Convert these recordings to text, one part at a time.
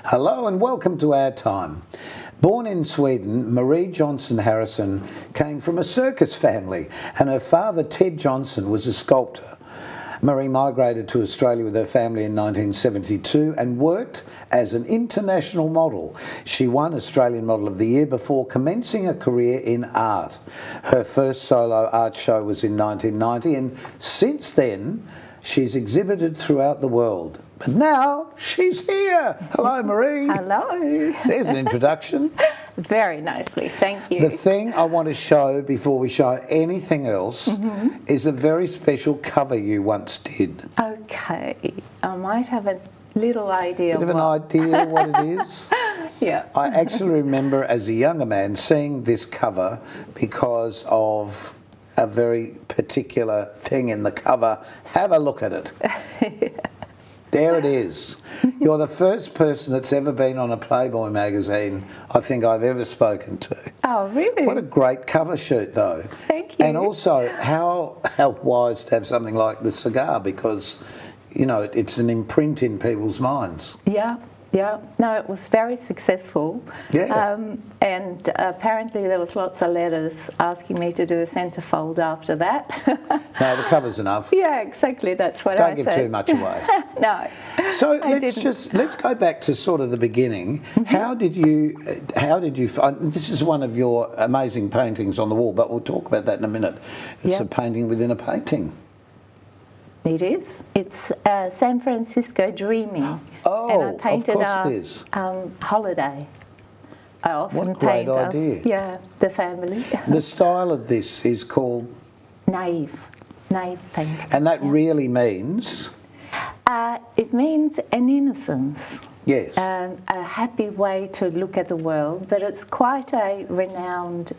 Hello and welcome to Our Time. Born in Sweden, Marie Jonsson Harrison came from a circus family and her father, Ted Jonsson, was a sculptor. Marie migrated to Australia with her family in 1972 and worked as an international model. She won Australian Model of the Year before commencing a career in art. Her first solo art show was in 1990 and since then she's exhibited throughout the world. But now she's here. Hello, Marie. Hello. There's an introduction. Very nicely, thank you. The thing I want to show before we show anything else is a very special cover you once did. Okay, I might have a little idea. Bit of an idea what it is? Yeah. I actually remember as a younger man seeing this cover because of a very particular thing in the cover. Have a look at it. There it is. You're the first person that's ever been on a Playboy magazine I think I've ever spoken to. Oh, really? What a great cover shoot, though. Thank you. And also, how wise to have something like the cigar because, you know, it's an imprint in people's minds. Yeah. No, it was very successful. Yeah. And apparently there was lots of letters asking me to do a centrefold after that. No, the cover's enough. Yeah, exactly. That's what I said. Don't give too much away. No. So let's go back to sort of the beginning. How did you find, this is one of your amazing paintings on the wall, but we'll talk about that in a minute. It's a painting within a painting. It is. It's San Francisco Dreaming. Oh, and I painted of course it is. Holiday. I often What a great paint idea. the family. The style of this is called? Naive painting. And that really means? It means an innocence. Yes. A happy way to look at the world, but it's quite a renowned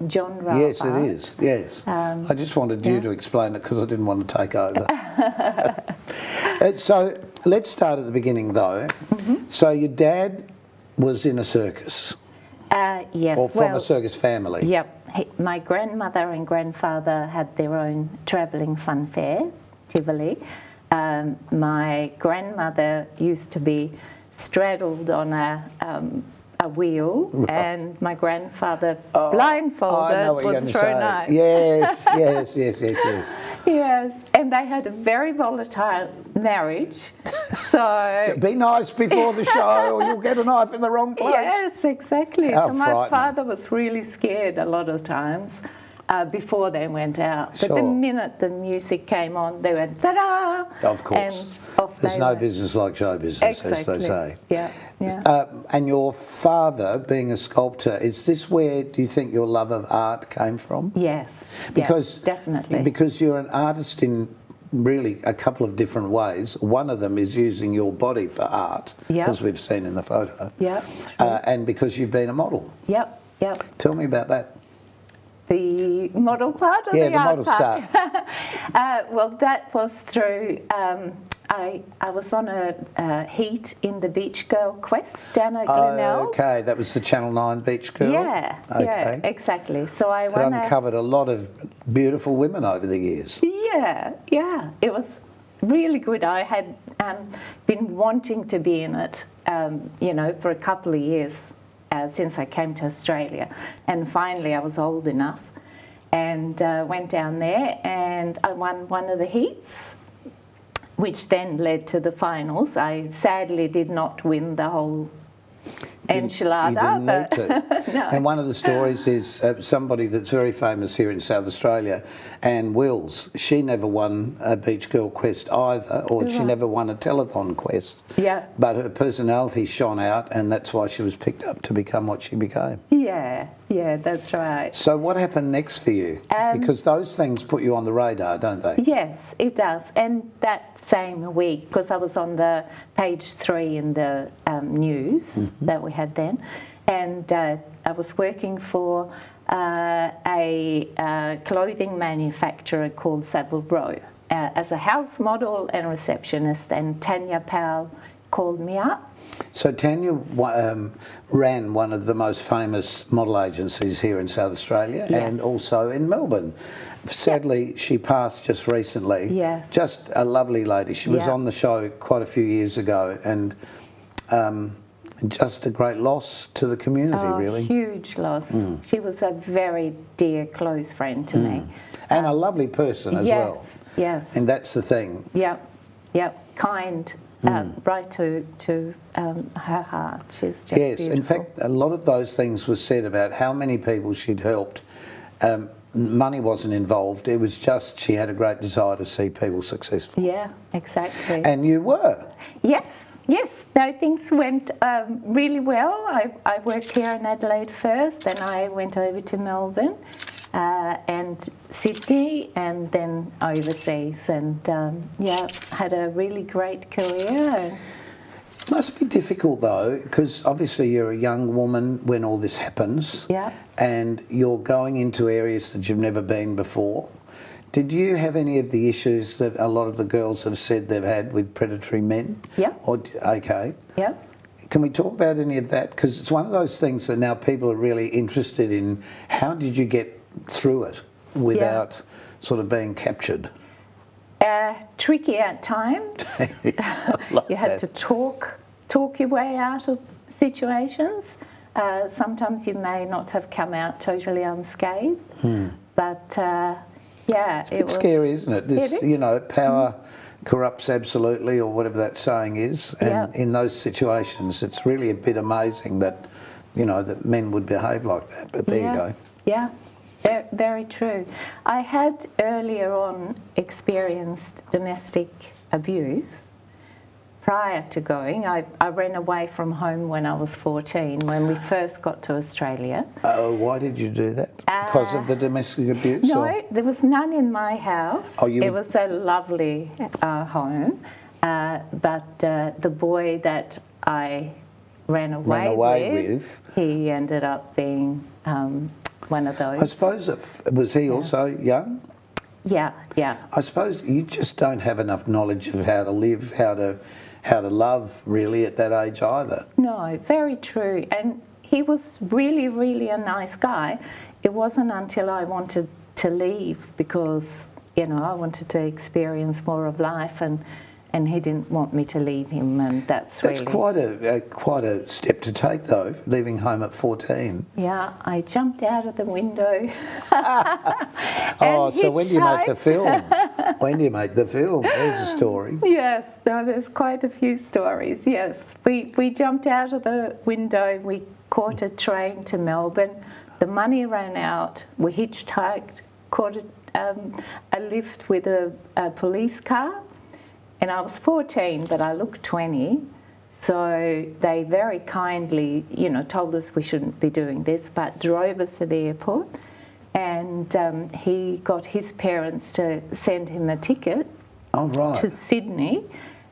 genre. Yes, of it art. is. Yes. I just wanted you to explain it because I didn't want to take over. So let's start at the beginning, though. So your dad was in a circus. Yes. Or from a circus family. Yep. My grandmother and grandfather had their own travelling fun fair, Tivoli. My grandmother used to be straddled on a wheel, and my grandfather blindfolded I know what you're was going to thrown say. out. Yes. Yes, and they had a very volatile marriage. So Be nice before the show, or you'll get a knife in the wrong place. yes, How exactly. So my frightening. father was really scared a lot of times. Before they went out. But the Sure. minute the music came on, they went, ta-da! Of course. And off There's they no went. business like show business, as they say. Yeah. And your father, being a sculptor, is this where do you think your love of art came from? Yes. Because definitely. Because you're an artist in really a couple of different ways. One of them is using your body for art, as we've seen in the photo. Yep. And because you've been a model. Yep. Tell me about that. The model part or Yeah, the the art model part? start. Well, that was through. I was on a heat in the Beach Girl Quest down at Glenelg. Okay, that was the Channel 9 Beach Girl. Yeah, exactly. So I That won uncovered a lot of beautiful women over the years. Yeah. It was really good. I had been wanting to be in it, for a couple of years since I came to Australia. And finally I was old enough and went down there and I won one of the heats, which then led to the finals. I sadly did not win the whole enchilada. You didn't need to. No. And one of the stories is somebody that's very famous here in South Australia, Anne Wills. She never won a Beach Girl Quest either, or she never won a telethon quest. Yeah. But her personality shone out, and that's why she was picked up to become what she became. Yeah, that's right. So what happened next for you? Because those things put you on the radar, don't they? Yes, it does. And that same week, because I was on the page 3 in the news that we had then, and I was working for a clothing manufacturer called Savile Row as a house model and receptionist, and Tanya Powell called me up. So Tanya ran one of the most famous model agencies here in South Australia and also in Melbourne. Sadly, she passed just recently. Yes. Just a lovely lady. She was on the show quite a few years ago, and Just a great loss to the community, really. Huge loss. She was a very dear, close friend to me. And a lovely person as well. Yes. And that's the thing. Yep. Kind. Right to her heart. She's just beautiful. In fact, a lot of those things were said about how many people she'd helped. Money wasn't involved. It was just she had a great desire to see people successful. Yeah, exactly. And you were. Yes. No, things went really well. I worked here in Adelaide first, then I went over to Melbourne and Sydney, and then overseas, and had a really great career. It must be difficult though, because obviously you're a young woman when all this happens. Yeah. And you're going into areas that you've never been before. Did you have any of the issues that a lot of the girls have said they've had with predatory men? Yeah. Okay. Yeah. Can we talk about any of that? Because it's one of those things that now people are really interested in. How did you get through it without sort of being captured? Tricky at times. You had to talk your way out of situations. Sometimes you may not have come out totally unscathed, but it's a bit scary, isn't it? It is. You know, power corrupts absolutely, or whatever that saying is. And in those situations, it's really a bit amazing that, you know, that men would behave like that. But there you go. Yeah. Very true. I had earlier on experienced domestic abuse prior to going. I ran away from home when I was 14, when we first got to Australia. Why did you do that? Because of the domestic abuse? No, there was none in my house. It was a lovely home, but the boy that I ran away with, he ended up being one of those. I suppose, was he also young? Yeah. I suppose you just don't have enough knowledge of how to live, how to love, really, at that age either. No, very true. And he was really, really a nice guy. It wasn't until I wanted to leave because, you know, I wanted to experience more of life, and he didn't want me to leave him, and that's really... That's quite a step to take, though, leaving home at 14. Yeah, I jumped out of the window. So when do you make the film? When do you make the film? There's a story. Yes, no, there's quite a few stories, yes. We jumped out of the window, we caught a train to Melbourne, the money ran out, we hitchhiked, caught a lift with a police car. And I was 14, but I looked 20. So they very kindly, you know, told us we shouldn't be doing this, but drove us to the airport. And he got his parents to send him a ticket to Sydney.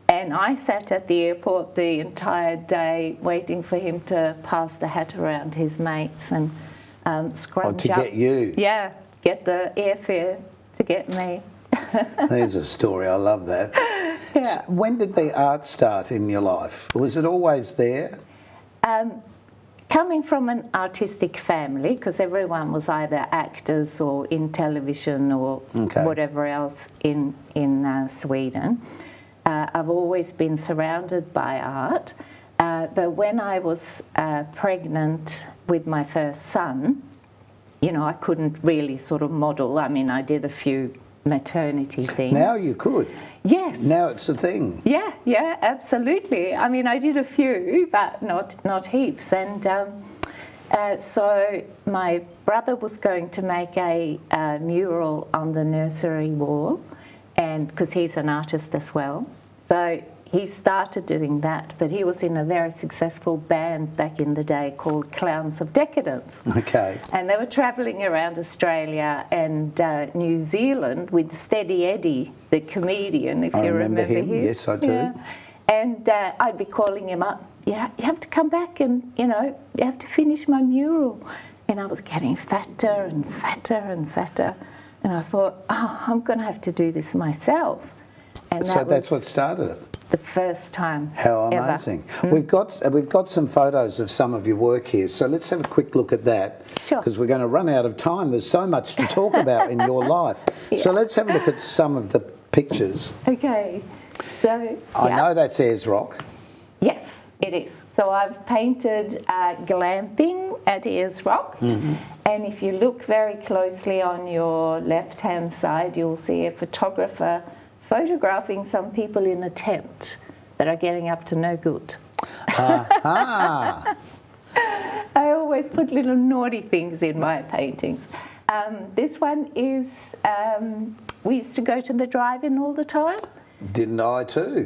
And I sat at the airport the entire day waiting for him to pass the hat around his mates and scrunch up. To get you? Yeah, get the airfare to get me. There's a story, I love that. Yeah. So when did the art start in your life? Was it always there? Coming from an artistic family, because everyone was either actors or in television or whatever else in Sweden, I've always been surrounded by art. But when I was pregnant with my first son, you know, I couldn't really sort of model. I mean, I did a few maternity things. Now you could. Yes. Now it's a thing. Yeah, absolutely. I mean, I did a few, but not heaps. And so my brother was going to make a mural on the nursery wall, and because he's an artist as well. So he started doing that, but he was in a very successful band back in the day called Clowns of Decadence. Okay. And they were travelling around Australia and New Zealand with Steady Eddie, the comedian, if you remember him. Yes, I do. Yeah. And I'd be calling him up, yeah, you have to come back and, you know, you have to finish my mural. And I was getting fatter and fatter and fatter. And I thought, I'm going to have to do this myself. And so that's what started it. The first time. How amazing! We've got some photos of some of your work here, so let's have a quick look at that. Sure. Because we're going to run out of time. There's so much to talk about in your life. Yeah. So let's have a look at some of the pictures. Okay. So I know that's Ayers Rock. Yes, it is. So I've painted glamping at Ayers Rock, and if you look very closely on your left-hand side, you'll see a photographer photographing some people in a tent that are getting up to no good. Ah. I always put little naughty things in my paintings. This one is, we used to go to the drive-in all the time. Didn't I too?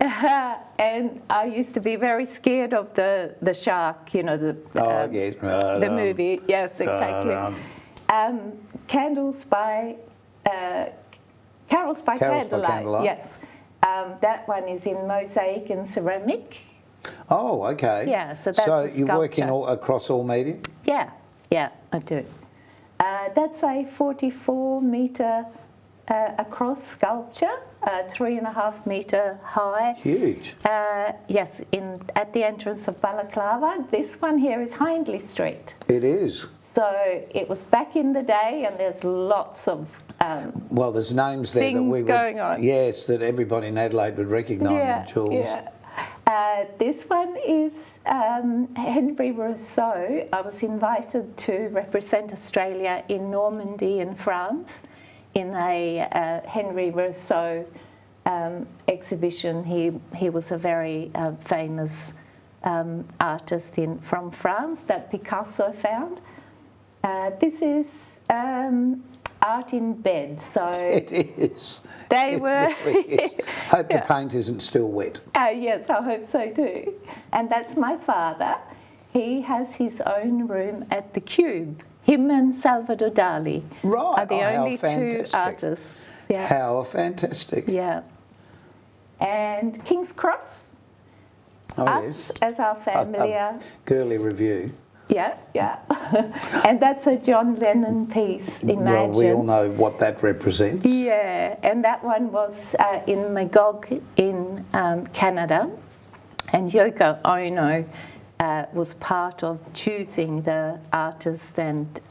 And I used to be very scared of the shark, you know, the movie. Yes, exactly. Carols by Candlelight. Yes. That one is in mosaic and ceramic. Oh, okay. Yeah, so that's so a you work in sculpture. across all medium? Yeah, I do. That's a 44-metre across sculpture, 3.5 metre high. Huge. Yes, at the entrance of Balaclava. This one here is Hindley Street. It is. So it was back in the day, and there's lots of well, there's names there that things going on. Yes, that everybody in Adelaide would recognise, Jules. Yeah. This one is Henry Rousseau. I was invited to represent Australia in Normandy in France in a Henry Rousseau exhibition. He was a very famous artist from France that Picasso found. This is art in bed. So it is. They it were. Really is. Hope the paint isn't still wet. Yes, I hope so too. And that's my father. He has his own room at the Cube. Him and Salvador Dali are the only two artists. Yeah. How fantastic. Yeah. And King's Cross. Oh, us, yes. as our family are. Girly review. Yeah. And that's a John Lennon piece, Imagine. Well, we all know what that represents. Yeah, and that one was in Magog in Canada, and Yoko Ono was part of choosing the artists and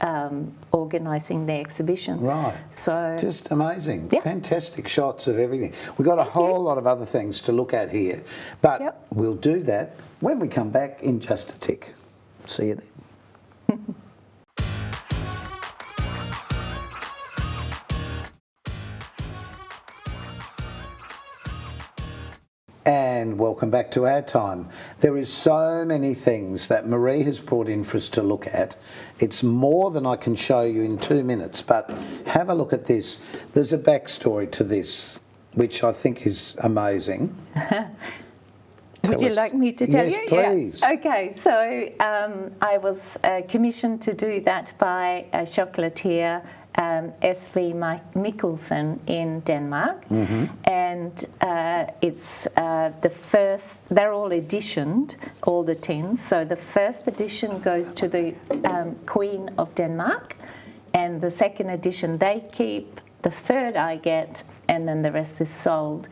organising the exhibition. Right. So just amazing. Yeah. Fantastic shots of everything. We've got a whole lot of other things to look at here, but we'll do that when we come back in just a tick. See you then. And welcome back to our time. There is so many things that Marie has brought in for us to look at. It's more than I can show you in 2 minutes, but have a look at this. There's a backstory to this, which I think is amazing. Would you like me to tell you? Yes, please. Yeah. Okay, so I was commissioned to do that by a chocolatier, S.V. Mikkelsen in Denmark. And it's the first, they're all editioned, all the tins. So the first edition goes to the Queen of Denmark, and the second edition they keep, the third I get, and then the rest is sold.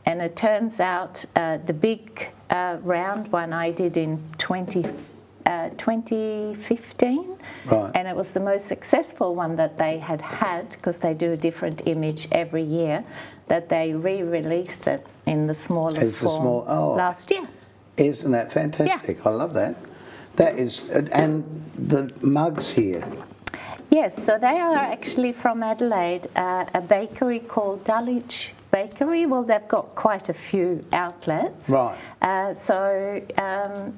And it turns out the big round one I did in 2015, right. And it was the most successful one that they had, because they do a different image every year, that they re-released it in the smaller form last year. Isn't that fantastic? Yeah. I love that. That is, and the mugs here. Yes, so they are actually from Adelaide, a bakery called Dulwich Bakery. Well, they've got quite a few outlets. Right.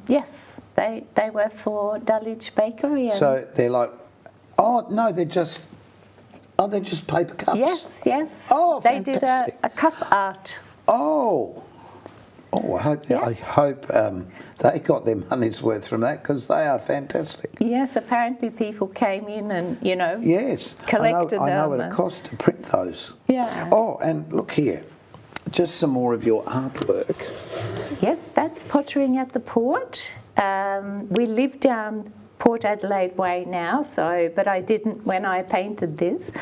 Yes, they were for Dulwich Bakery. And so they're like, they're just paper cups. Yes. Oh, they fantastic. did a cup art. I hope they got their money's worth from that, because they are fantastic. Yes, apparently people came in and, yes, collected them. I know what it costs to print those. Yeah. Oh, and look here, just some more of your artwork. Yes, that's pottering at the port. We live down Port Adelaide Way now, but I didn't when I painted this.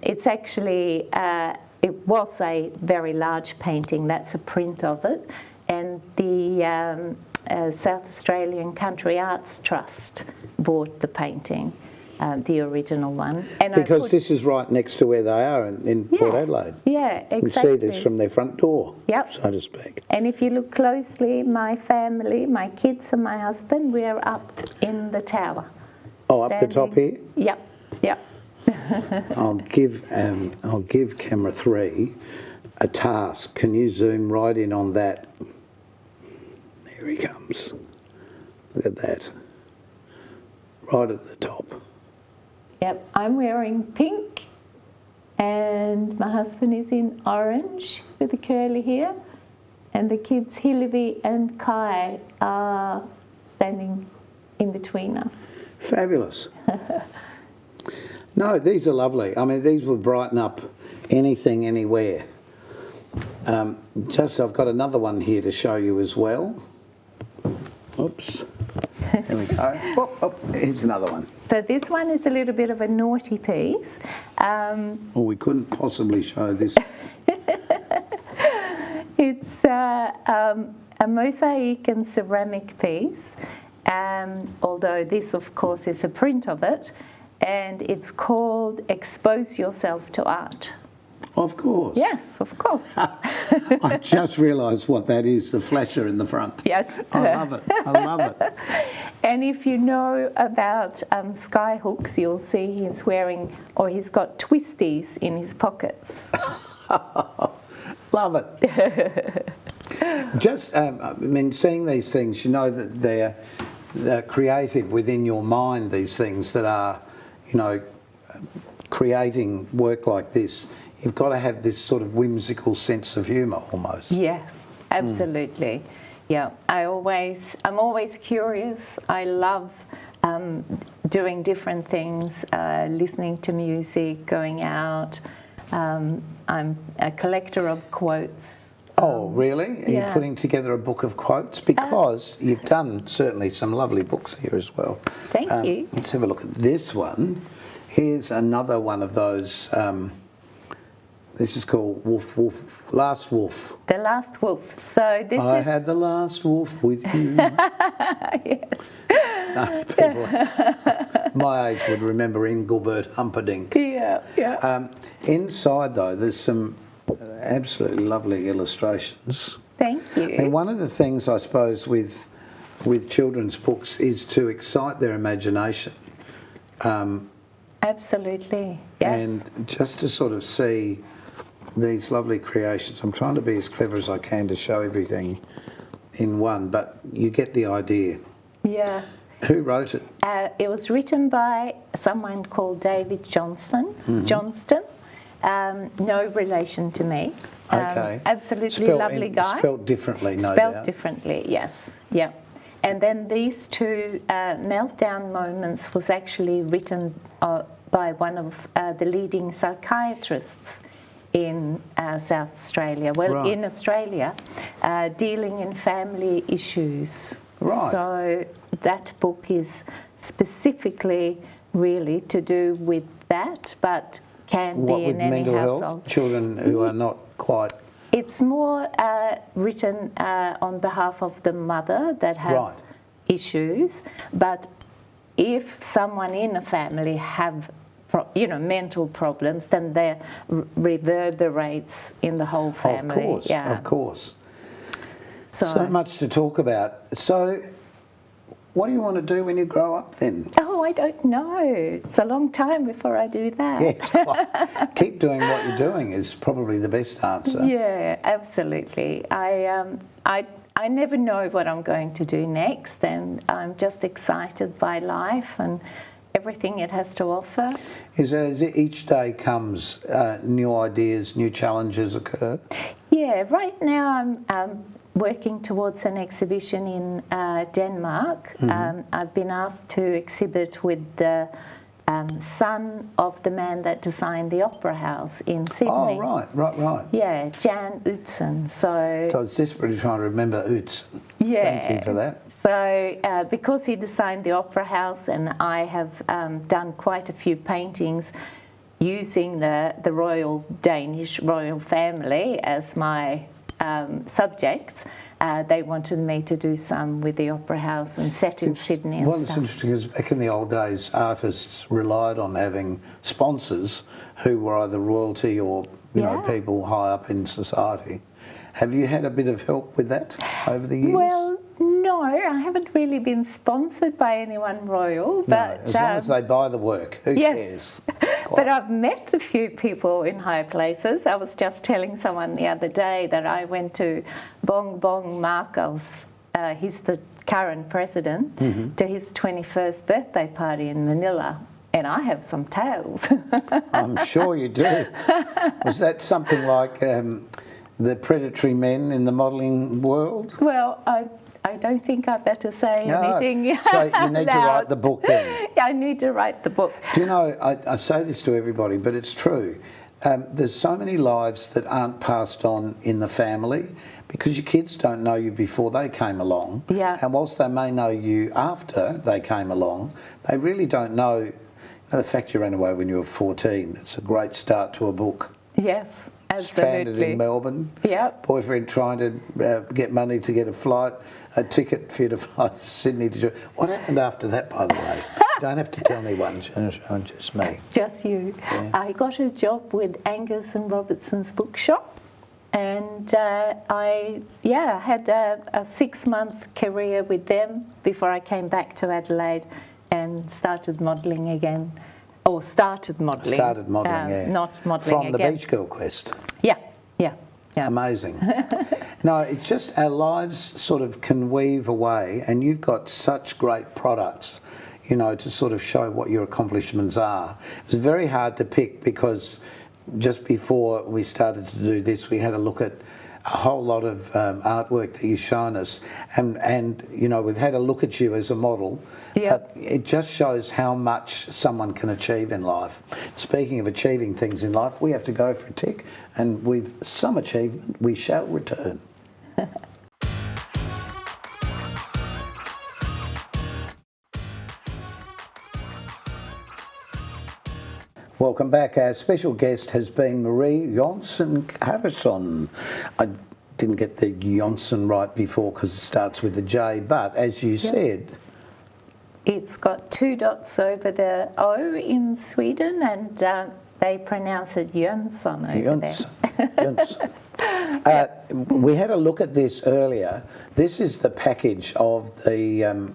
It's actually... it was a very large painting. That's a print of it. And the South Australian Country Arts Trust bought the painting. the original one. And Because this is right next to where they are in Port Adelaide. Yeah, exactly. You can see this from their front door, Yep. so to speak. And if you look closely, my family, my kids and my husband, we're up in the tower. Oh, up the top here? Yep, yep. I'll give camera 3 a task. Can you zoom right in on that? There he comes. Look at that. Right at the top. Yep, I'm wearing pink and my husband is in orange with the curly hair, and the kids Hillary and Kai are standing in between us. Fabulous. No, these are lovely. I mean, these would brighten up anything, anywhere. I've got another one here to show you as well. Oops. There we go. Here's another one. So this one is a little bit of a naughty piece. Well, we couldn't possibly show this. It's a mosaic and ceramic piece, although this, of course, is a print of it, and it's called Expose Yourself to Art. Of course. Yes, of course. I just realised what that is, the flasher in the front. Yes. I love it. I love it. And if you know about sky hooks, you'll see he's wearing, or he's got twisties in his pockets. Love it. Just, I mean, seeing these things, you know that they're creative within your mind, these things that are, you know, creating work like this. You've got to have this sort of whimsical sense of humour almost. Yes, absolutely. Yeah, I'm always curious. I love doing different things, listening to music, going out. I'm a collector of quotes. Oh, really? Are you putting together a book of quotes? Because you've done certainly some lovely books here as well. Thank you. Let's have a look at this one. Here's another one of those. This is called Last Wolf. The Last Wolf. So this I had the last wolf with you. Yes. No, people my age would remember Engelbert Humperdinck. Yeah. Inside, though, there's some absolutely lovely illustrations. Thank you. And one of the things, I suppose, with children's books is to excite their imagination. Absolutely. Yes. And just to sort of see these lovely creations. I'm trying to be as clever as I can to show everything in one, but you get the idea. Yeah. Who wrote it? It was written by someone called David Jonsson. Johnston. No relation to me. Okay. Absolutely lovely guy. Spelt differently, no doubt. Spelt differently, yes. Yeah. And then these two meltdown moments was actually written by one of the leading psychiatrists in South Australia, in Australia, dealing in family issues. Right. So that book is specifically really to do with that, but can be in any mental household. health? Children who are not quite... It's more written on behalf of the mother that have issues, but if someone in a family have mental problems, then that reverberates in the whole family. Of course. So much to talk about. So what do you want to do when you grow up then? Oh, I don't know. It's a long time before I do that. Yes, keep doing what you're doing is probably the best answer. Yeah, absolutely. I never know what I'm going to do next, and I'm just excited by life and everything it has to offer. Is that as each day comes, new ideas, new challenges occur? Yeah, right now I'm working towards an exhibition in Denmark. I've been asked to exhibit with the son of the man that designed the Opera House in Sydney. Oh, right. Yeah, Jan Utzon. So I was desperately trying to remember Utzon. Yeah. Thank you for that. So because he designed the Opera House, and I have done quite a few paintings using the Danish royal family as my subjects, They wanted me to do some with the Opera House and set in Sydney and Well, it's stuff. interesting because back in the old days, artists relied on having sponsors who were either royalty or, you know, people high up in society. Have you had a bit of help with that over the years? Well, no, I haven't really been sponsored by anyone royal, but as long as they buy the work, who cares? But I've met a few people in high places. I was just telling someone the other day that I went to Bong Bong Marcos, he's the current president, to his 21st birthday party in Manila, and I have some tales. I'm sure you do. Was that something like the predatory men in the modelling world? Well, I don't think I better say anything. So you need to write the book then. Yeah, I need to write the book. Do you know, I say this to everybody, but it's true. There's so many lives that aren't passed on in the family because your kids don't know you before they came along. Yeah. And whilst they may know you after they came along, they really don't know. The fact you ran away when you were 14, it's a great start to a book. Yes, absolutely. Stranded in Melbourne. Yep. Boyfriend trying to get money to get a ticket for you to fly to Sydney to. What happened after that, by the way? You don't have to tell anyone, just me. Just you. Yeah. I got a job with Angus and Robertson's bookshop, and I had a 6-month career with them before I came back to Adelaide and started modelling again. Or started modelling. Started modelling, yeah. Not modelling From the again. Beach Girl quest. Yeah. Amazing. No, it's just our lives sort of can weave away, and you've got such great products, you know, to sort of show what your accomplishments are. It's very hard to pick because just before we started to do this, we had a look at a whole lot of artwork that you've shown us, and you know, we've had a look at you as a model. Yep. But it just shows how much someone can achieve in life. Speaking of achieving things in life, we have to go for a tick, and with some achievement we shall return. Welcome back. Our special guest has been Marie Jonsson. I didn't get the Jonsson right before because it starts with a J, but as you said... It's got 2 dots over the O in Sweden, and they pronounce it Jonsson over there. Jonsson. We had a look at this earlier. This is the package of the...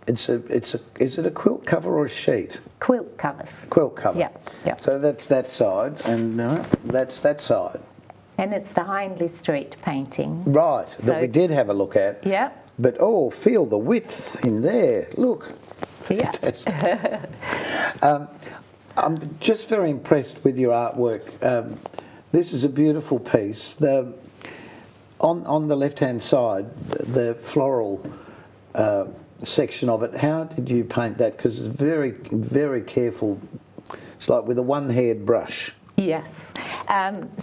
is it a quilt cover or a sheet? Quilt covers. Quilt cover. Yeah. So that's that side, and that's that side. And it's the Hindley Street painting. Right, that we did have a look at. Yeah. But feel the width in there. Look, fantastic. I'm just very impressed with your artwork. This is a beautiful piece. On the left-hand side, the floral section of it, how did you paint that? Because it's very, very careful. It's like with a one-haired brush. Yes.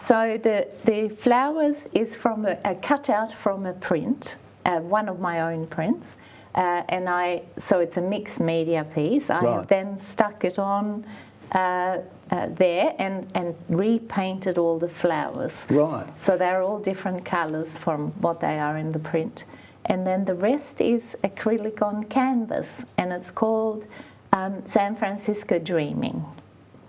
So the flowers is from a cutout from a print, one of my own prints, so it's a mixed media piece. I have then stuck it on there and repainted all the flowers. Right. So they're all different colours from what they are in the print. And then the rest is acrylic on canvas, and it's called San Francisco Dreaming.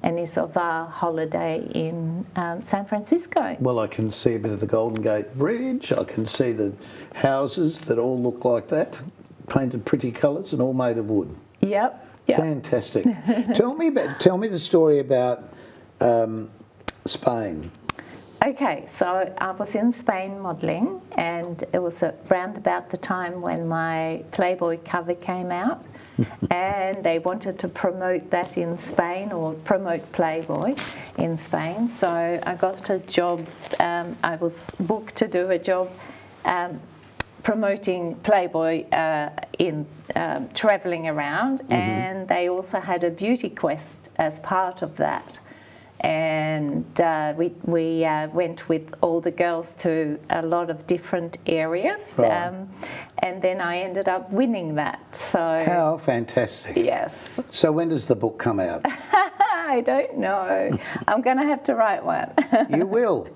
And it's of our holiday in San Francisco. Well, I can see a bit of the Golden Gate Bridge. I can see the houses that all look like that, painted pretty colours and all made of wood. Yep. Fantastic. Tell me the story about Spain. Okay, so I was in Spain modelling, and it was around about the time when my Playboy cover came out, and they wanted to promote that in Spain, or promote Playboy in Spain. So I got a job, I was booked to do a job promoting Playboy in travelling around, and they also had a beauty quest as part of that. And we went with all the girls to a lot of different areas, and then I ended up winning that. So how fantastic! Yes. So when does the book come out? I don't know. I'm going to have to write one. You will.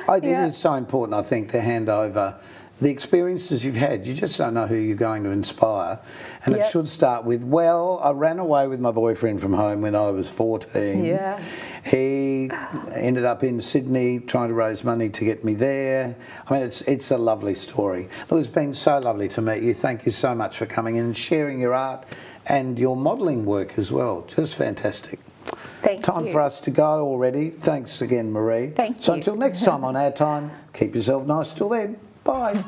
It is so important, I think, to hand over the experiences you've had, you just don't know who you're going to inspire. And it Yep. should start with, well, I ran away with my boyfriend from home when I was 14. Yeah. He ended up in Sydney trying to raise money to get me there. I mean, it's a lovely story. Look, it's been so lovely to meet you. Thank you so much for coming in and sharing your art and your modelling work as well. Just fantastic. Thank Time you. for us to go already. Thanks again, Marie. Thank So you. until next time on Our Time, keep yourself nice till then. Bye.